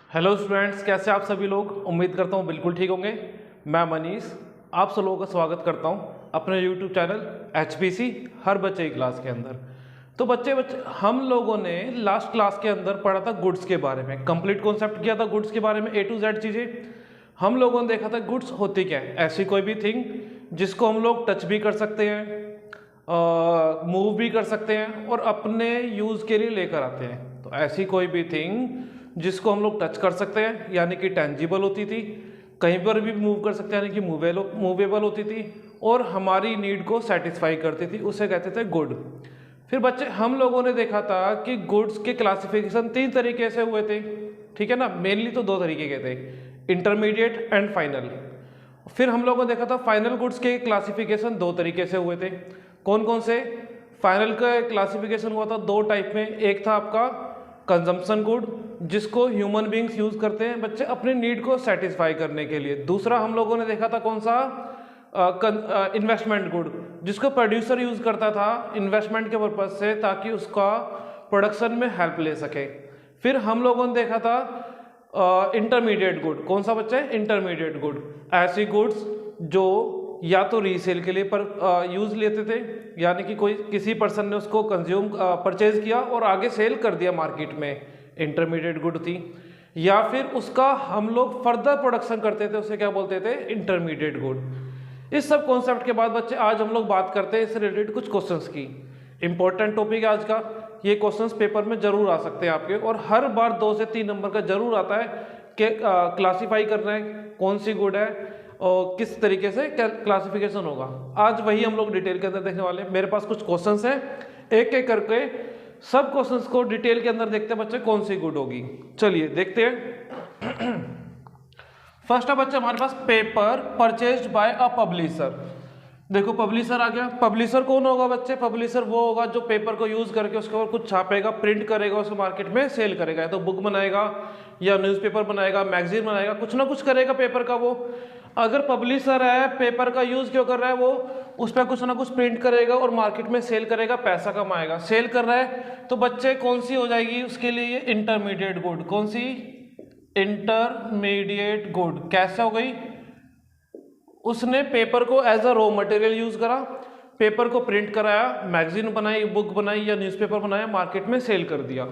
Hello students, कैसे आप सभी लोग। उम्मीद करता हूँ बिल्कुल ठीक होंगे। मैं मनीष आप सब लोगों का स्वागत करता हूँ अपने यूट्यूब चैनल HPC हर बच्चे की क्लास के अंदर। तो बच्चे हम लोगों ने लास्ट क्लास के अंदर पढ़ा था गुड्स के बारे में, कंप्लीट कॉन्सेप्ट किया था गुड्स के बारे में, A to Z चीज़ें हम लोगों ने देखा था। गुड्स होती क्या है? ऐसी कोई भी थिंग जिसको हम लोग टच भी कर सकते हैं, मूव भी कर सकते हैं और अपने यूज़ के लिए लेकर आते हैं। तो ऐसी कोई भी थिंग जिसको हम लोग टच कर सकते हैं यानी कि टेंजिबल होती थी, कहीं पर भी मूव कर सकते हैं यानी कि मूवेबल होती थी और हमारी नीड को सेटिस्फाई करती थी, उसे कहते थे गुड। फिर बच्चे हम लोगों ने देखा था कि गुड्स के क्लासिफिकेशन 3 तरीके से हुए थे, ठीक है ना। मेनली तो 2 तरीके के थे, इंटरमीडिएट एंड फाइनल। फिर हम लोगों ने देखा था फाइनल गुड्स के क्लासिफिकेशन 2 तरीके से हुए थे। कौन कौन से? फाइनल का क्लासिफिकेशन हुआ था 2 टाइप में। एक था आपका कंजम्पशन गुड, जिसको ह्यूमन बींग्स यूज करते हैं बच्चे अपने नीड को सेटिस्फाई करने के लिए। दूसरा हम लोगों ने देखा था कौन सा? इन्वेस्टमेंट गुड, जिसको प्रोड्यूसर यूज करता था इन्वेस्टमेंट के पर्पज से ताकि उसका प्रोडक्शन में हेल्प ले सके। फिर हम लोगों ने देखा था इंटरमीडिएट गुड। कौन सा बच्चे? इंटरमीडिएट गुड, ऐसी गुड्स जो या तो रीसेल के लिए पर यूज लेते थे, यानी कि कोई किसी पर्सन ने उसको कंज्यूम परचेज किया और आगे सेल कर दिया मार्केट में, इंटरमीडिएट गुड थी। या फिर उसका हम लोग फर्दर प्रोडक्शन करते थे, उसे क्या बोलते थे? Intermediate good. इस सब कॉन्सेप्ट के बाद बच्चे आज हम लोग बात करते हैं इससे रिलेटेड कुछ क्वेश्चंस की। इंपॉर्टेंट टॉपिक है आज का, ये क्वेश्चंस पेपर में जरूर आ सकते हैं आपके, और हर बार 2 से 3 नंबर का जरूर आता है कि क्लासीफाई करना है कौन सी गुड है और किस तरीके से क्लासिफिकेशन होगा। आज वही हम लोग डिटेल के अंदर देखने वाले हैं। मेरे पास कुछ क्वेश्चंस हैं, एक एक करके सब क्वेश्चंस को डिटेल के अंदर देखते हैं बच्चे कौन सी गुड होगी। चलिए देखते हैं। फर्स्ट है बच्चे हमारे पास, paper purchased by a publisher. देखो पब्लिशर आ गया। पब्लिशर कौन होगा बच्चे? पब्लिशर वो होगा जो पेपर को यूज करके उसके ऊपर कुछ छापेगा, प्रिंट करेगा, उसको मार्केट में सेल करेगा। या तो बुक बनाएगा या न्यूज़पेपर बनाएगा, मैगजीन बनाएगा, कुछ ना कुछ करेगा पेपर का वो। अगर पब्लिशर है, पेपर का यूज क्यों कर रहा है? वो उस पर कुछ ना कुछ प्रिंट करेगा और मार्केट में सेल करेगा, पैसा कमाएगा। सेल कर रहा है तो बच्चे कौन सी हो जाएगी उसके लिए? Intermediate good. कौन सी? Intermediate good. कैसे हो गई? उसने पेपर को as a raw material use करा, पेपर को प्रिंट कराया, मैगजीन बनाई, बुक बनाई या न्यूज़पेपर बनाया, मार्केट में सेल कर दिया।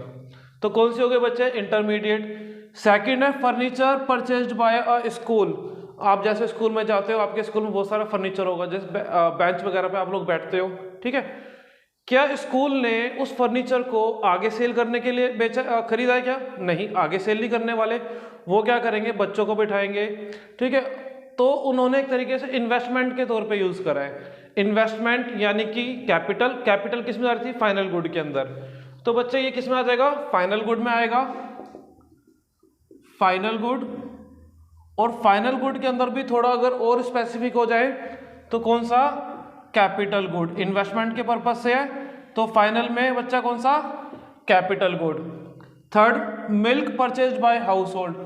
तो कौन सी हो गई बच्चे? इंटरमीडिएट। सेकंड है furniture purchased by a school. आप जैसे स्कूल में जाते हो, आपके स्कूल में बहुत सारा फर्नीचर होगा, जैसे बेंच वगैरह पे आप लोग बैठते हो, ठीक है। क्या स्कूल ने उस फर्नीचर को आगे सेल करने के लिए बेचा, खरीदा है क्या? नहीं, आगे सेल नहीं करने वाले। वो क्या करेंगे? बच्चों को बिठाएंगे, ठीक है। तो उन्होंने एक तरीके से इन्वेस्टमेंट के तौर पे यूज करा है। इन्वेस्टमेंट यानी कि कैपिटल। कैपिटल किस में आ रही थी? फाइनल गुड के अंदर। तो बच्चे ये किस में आ जाएगा? फाइनल गुड में आएगा। Final good. और फाइनल गुड के अंदर भी थोड़ा अगर और स्पेसिफिक हो जाए तो कौन सा? Capital good. इन्वेस्टमेंट के पर्पज से है तो फाइनल में बच्चा कौन सा? Capital good. Third, milk purchased bye house hold.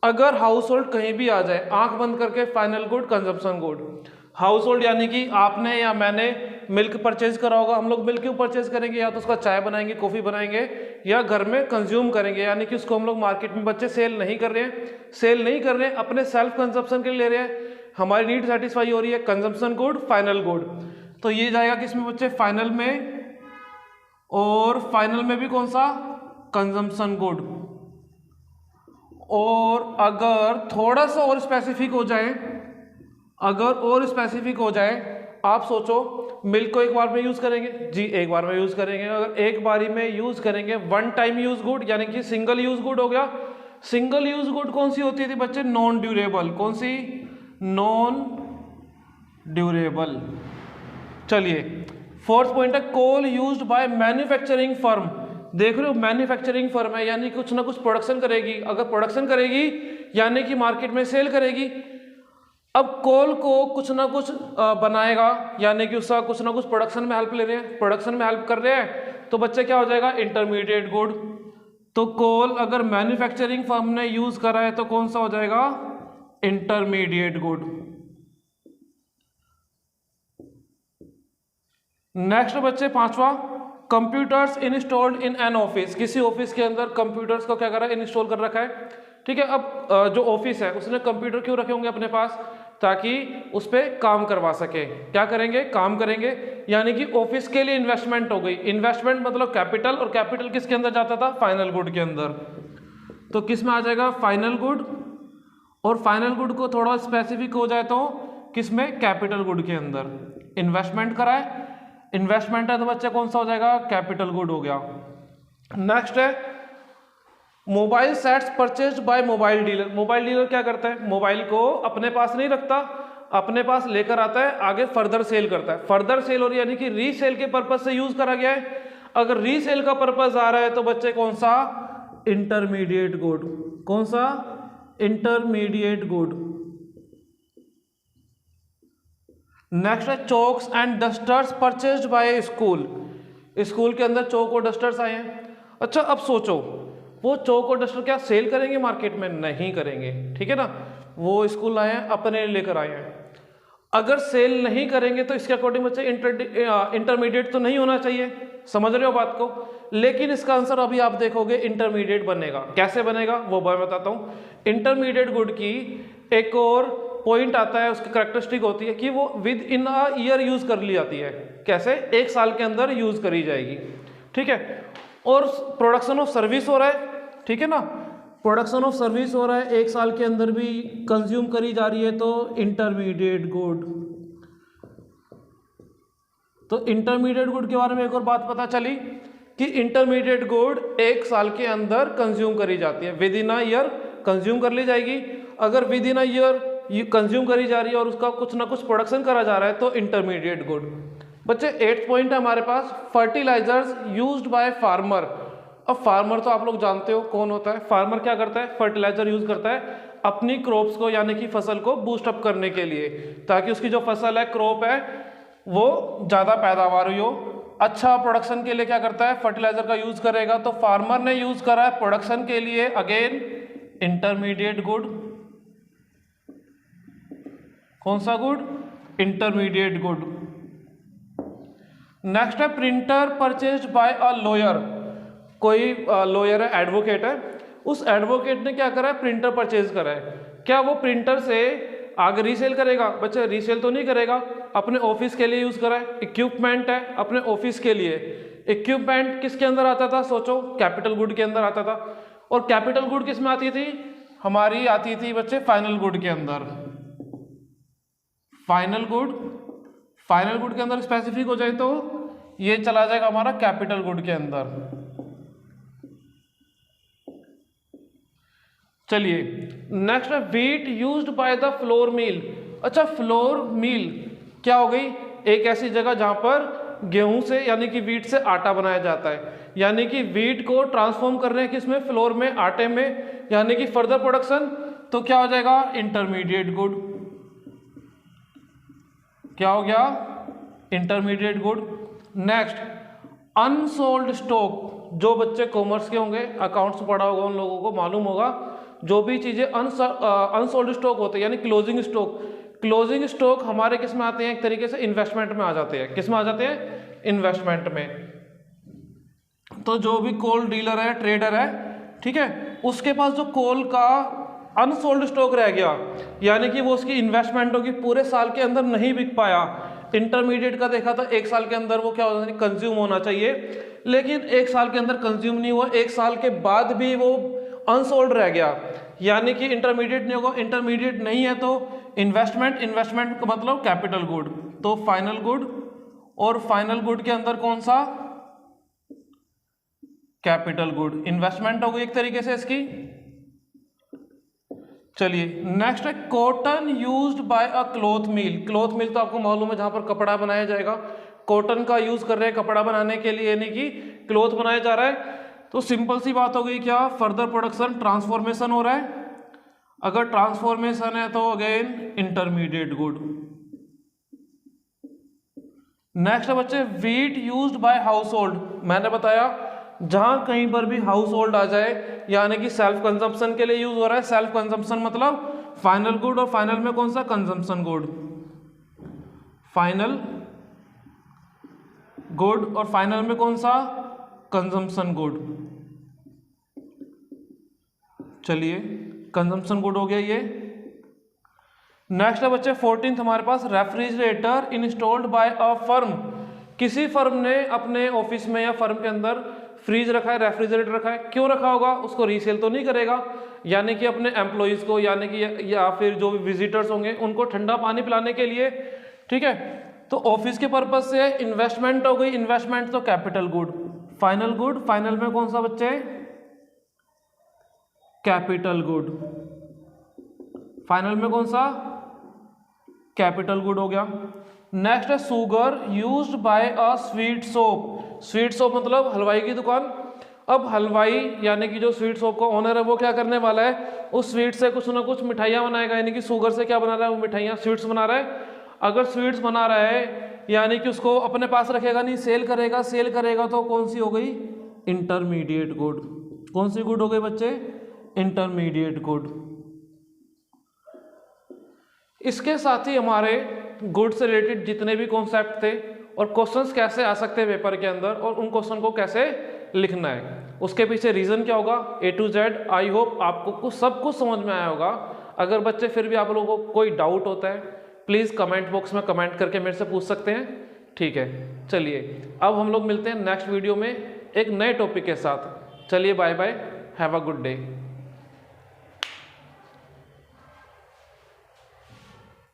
अगर हाउस होल्ड कहीं भी आ जाए, आंख बंद करके final good, consumption good. House hold यानी कि आपने या मैंने मिल्क परचेज करा होगा। हम लोग मिल्क क्यों परचेज करेंगे? या तो उसका चाय बनाएंगे, कॉफी बनाएंगे, या घर में कंज्यूम करेंगे, यानी कि उसको हम लोग मार्केट में बच्चे सेल नहीं कर रहे हैं। सेल नहीं कर रहे हैं, अपने सेल्फ कंजम्पशन के लिए ले रहे हैं, हमारी नीड सेटिस्फाई हो रही है। Consumption good, final good. तो ये जाएगा किसमें बच्चे? फाइनल में। और फाइनल में भी कौन सा? Consumption good. और अगर थोड़ा सा और स्पेसिफिक हो जाए, अगर और स्पेसिफिक हो जाए, आप सोचो मिल्क को एक बार में यूज करेंगे जी, एक बार में यूज करेंगे। अगर एक बारी में यूज करेंगे, वन टाइम यूज गुड यानी कि सिंगल यूज गुड हो गया। सिंगल यूज गुड कौन सी होती थी बच्चे? Non durable. कौन सी? Non durable. चलिए फोर्थ पॉइंट है, coal used by manufacturing firm. देख रहे हो, मैन्युफैक्चरिंग फर्म है यानी कुछ ना कुछ प्रोडक्शन करेगी। अगर प्रोडक्शन करेगी यानी कि मार्केट में सेल करेगी। अब कोल को कुछ ना कुछ बनाएगा यानी कि उसका कुछ ना कुछ प्रोडक्शन में हेल्प ले रहे हैं, प्रोडक्शन में हेल्प कर रहे हैं, तो बच्चे क्या हो जाएगा? Intermediate good. तो कोल अगर मैन्युफैक्चरिंग फर्म ने यूज करा है तो कौन सा हो जाएगा? Intermediate good. नेक्स्ट बच्चे पांचवा, computers installed in an office. किसी ऑफिस के अंदर कंप्यूटर्स को क्या करा है? इंस्टॉल कर रखा है। ठीक है। अब जो ऑफिस है उसने कंप्यूटर क्यों रखे होंगे अपने पास, ताकि उस पर काम करवा सके। क्या करेंगे, काम करेंगे, यानी कि ऑफिस के लिए इन्वेस्टमेंट हो गई। इन्वेस्टमेंट मतलब कैपिटल, और कैपिटल किसके अंदर जाता था, फाइनल गुड के अंदर। तो किस में आ जाएगा, फाइनल गुड। और फाइनल गुड को थोड़ा स्पेसिफिक हो जाए तो किस में, कैपिटल गुड के अंदर। इन्वेस्टमेंट करा है, इन्वेस्टमेंट है तो बच्चे कौन सा हो जाएगा, कैपिटल गुड हो गया। नेक्स्ट है mobile sets purchased bye mobile dealer. Mobile dealer क्या करता है, मोबाइल को अपने पास नहीं रखता, अपने पास लेकर आता है, आगे फर्दर सेल करता है। फर्दर सेल और यानी कि रीसेल के पर्पज से यूज करा गया है। अगर रीसेल का पर्पज आ रहा है तो बच्चे कौन सा, इंटरमीडिएट गुड। कौन सा, इंटरमीडिएट गुड। नेक्स्ट है chokes and dusters purchased bye school. School के अंदर चौक और डस्टर्स आए हैं। अच्छा अब सोचो, वो चौक और डस्टर क्या सेल करेंगे मार्केट में, नहीं करेंगे, ठीक है ना। वो स्कूल आए हैं, अपने लेकर आए हैं। अगर सेल नहीं करेंगे तो इसके अकॉर्डिंग बच्चे इंटरमीडिएट तो नहीं होना चाहिए, समझ रहे हो बात को। लेकिन इसका आंसर अभी आप देखोगे इंटरमीडिएट बनेगा। कैसे बनेगा वो मैं बताता हूँ। इंटरमीडिएट गुड की एक और पॉइंट आता है, उसकी कैरेक्टरिस्टिक होती है कि वो with in a year use कर ली जाती है। कैसे, एक साल के अंदर यूज करी जाएगी, ठीक है। और प्रोडक्शन ऑफ सर्विस हो रहा है, ठीक है ना, प्रोडक्शन ऑफ सर्विस हो रहा है, एक साल के अंदर भी कंज्यूम करी जा रही है, तो इंटरमीडिएट गुड। तो इंटरमीडिएट गुड के बारे में एक और बात पता चली कि इंटरमीडिएट गुड एक साल के अंदर कंज्यूम करी जाती है, with in a year consume कर ली जाएगी। अगर with in a year consume करी जा रही है और उसका कुछ ना कुछ प्रोडक्शन करा जा रहा है तो इंटरमीडिएट गुड। बच्चे 8th पॉइंट है हमारे पास, फर्टिलाइजर्स यूज्ड बाय फार्मर। अब फार्मर तो आप लोग जानते हो कौन होता है। फार्मर क्या करता है, फर्टिलाइजर यूज करता है अपनी क्रॉप्स को यानी कि फसल को बूस्ट अप करने के लिए, ताकि उसकी जो फसल है, क्रॉप है, वो ज़्यादा पैदावार हो, अच्छा प्रोडक्शन के लिए क्या करता है, फर्टिलाइजर का यूज करेगा। तो फार्मर ने यूज करा है प्रोडक्शन के लिए, अगेन इंटरमीडिएट गुड। कौन सा गुड, इंटरमीडिएट गुड। नेक्स्ट है printer purchased by a lawyer. कोई लॉयर है, एडवोकेट है, उस एडवोकेट ने क्या करा है, प्रिंटर परचेज करा है। क्या वो प्रिंटर से आगे रीसेल करेगा, बच्चे रीसेल तो नहीं करेगा, अपने ऑफिस के लिए यूज करा है। इक्विपमेंट है अपने ऑफिस के लिए। इक्विपमेंट किसके अंदर आता था, सोचो, कैपिटल गुड के अंदर आता था। और कैपिटल गुड किस में आती थी, हमारी आती थी बच्चे फाइनल गुड के अंदर। फाइनल गुड, फाइनल गुड के अंदर स्पेसिफिक हो जाए तो ये चला जाएगा हमारा कैपिटल गुड के अंदर। चलिए नेक्स्ट है wheat used by the flour mill. अच्छा फ्लोर मिल क्या हो गई, एक ऐसी जगह जहां पर गेहूं से यानी कि व्हीट से आटा बनाया जाता है, यानी कि व्हीट को ट्रांसफॉर्म कर रहे हैं किसमें, फ्लोर में, आटे में, यानी कि फर्दर प्रोडक्शन। तो क्या हो जाएगा, इंटरमीडिएट गुड। क्या हो गया, intermediate good. Next unsold stock. जो बच्चे कॉमर्स के होंगे, अकाउंट्स पढ़ा होगा, उन लोगों को मालूम होगा जो भी चीजें अनसोल्ड स्टॉक होते हैं यानी क्लोजिंग स्टॉक। क्लोजिंग स्टॉक हमारे किस में आते हैं, एक तरीके से इन्वेस्टमेंट में आ जाते हैं। किस में आ जाते हैं, इन्वेस्टमेंट में। तो जो भी कोल डीलर है, ट्रेडर है, ठीक है, उसके पास जो कोल का अनसोल्ड स्टॉक रह गया, यानी कि वो उसकी इन्वेस्टमेंट होगी, पूरे साल के अंदर नहीं बिक पाया। इंटरमीडिएट का देखा था, एक साल के अंदर वो क्या होना चाहिए, कंज्यूम होना चाहिए, लेकिन एक साल के अंदर कंज्यूम नहीं हुआ, एक साल के बाद भी वो अनसोल्ड रह गया, यानी कि इंटरमीडिएट नहीं होगा। इंटरमीडिएट नहीं है तो इन्वेस्टमेंट, इन्वेस्टमेंट का मतलब कैपिटल गुड, तो फाइनल गुड। और फाइनल गुड के अंदर कौन सा, कैपिटल गुड। इन्वेस्टमेंट हो गई एक तरीके से इसकी। चलिए नेक्स्ट है cotton used by a cloth mill. Cloth mill तो आपको मालूम है जहां पर कपड़ा बनाया जाएगा, कॉटन का यूज कर रहे हैं कपड़ा बनाने के लिए, यानी कि क्लॉथ बनाया जा रहा है। तो सिंपल सी बात हो गई, क्या फर्दर प्रोडक्शन, ट्रांसफॉर्मेशन हो रहा है। अगर ट्रांसफॉर्मेशन है तो अगेन इंटरमीडिएट गुड। नेक्स्ट है बच्चे wheat used by house hold. मैंने बताया जहां कहीं पर भी हाउस होल्ड आ जाए, यानी कि सेल्फ कंजम्पशन के लिए यूज हो रहा है। सेल्फ कंजम्पशन मतलब फाइनल गुड, और फाइनल में कौन सा, कंजम्पशन गुड। फाइनल गुड और फाइनल में कौन सा, कंजम्पशन गुड। चलिए कंजम्पशन गुड हो गया ये। नेक्स्ट है बच्चे 14th हमारे पास refrigerator installed by a firm. किसी फर्म ने अपने ऑफिस में या फर्म के अंदर फ्रीज रखा है, रेफ्रिजरेटर रखा है। क्यों रखा होगा? उसको रीसेल तो नहीं करेगा, यानी कि अपने एम्प्लॉइज को, यानी कि या फिर जो भी विजिटर्स होंगे उनको ठंडा पानी पिलाने के लिए, ठीक है। तो ऑफिस के पर्पज से इन्वेस्टमेंट हो गई, इन्वेस्टमेंट तो capital good. Final good, final में कौन सा बच्चे? Capital good. फाइनल में कौन सा? कैपिटल गुड हो गया। नेक्स्ट है sugar used by a sweet shop. Sweet shop मतलब हलवाई की दुकान। अब हलवाई यानी कि जो स्वीट शॉप का ओनर है वो क्या करने वाला है? उस स्वीट से कुछ ना कुछ मिठाइयाँ बनाएगा, यानी कि शुगर से क्या बना रहा है? वो मिठाइयाँ, स्वीट्स बना रहा है। अगर स्वीट्स बना रहा है यानी कि उसको अपने पास रखेगा नहीं, सेल करेगा। सेल करेगा तो कौन सी हो गई? Intermediate good. कौन सी गुड हो गई बच्चे? Intermediate good. इसके साथ ही हमारे गुड से रिलेटेड जितने भी कॉन्सेप्ट थे और क्वेश्चंस कैसे आ सकते हैं पेपर के अंदर और उन क्वेश्चन को कैसे लिखना है, उसके पीछे रीजन क्या होगा, A to Z। I hope आपको सब कुछ समझ में आया होगा। अगर बच्चे फिर भी आप लोगों को कोई डाउट होता है प्लीज़ कमेंट बॉक्स में कमेंट करके मेरे से पूछ सकते हैं, ठीक है। चलिए अब हम लोग मिलते हैं नेक्स्ट वीडियो में एक नए टॉपिक के साथ। चलिए bye bye, have a good day.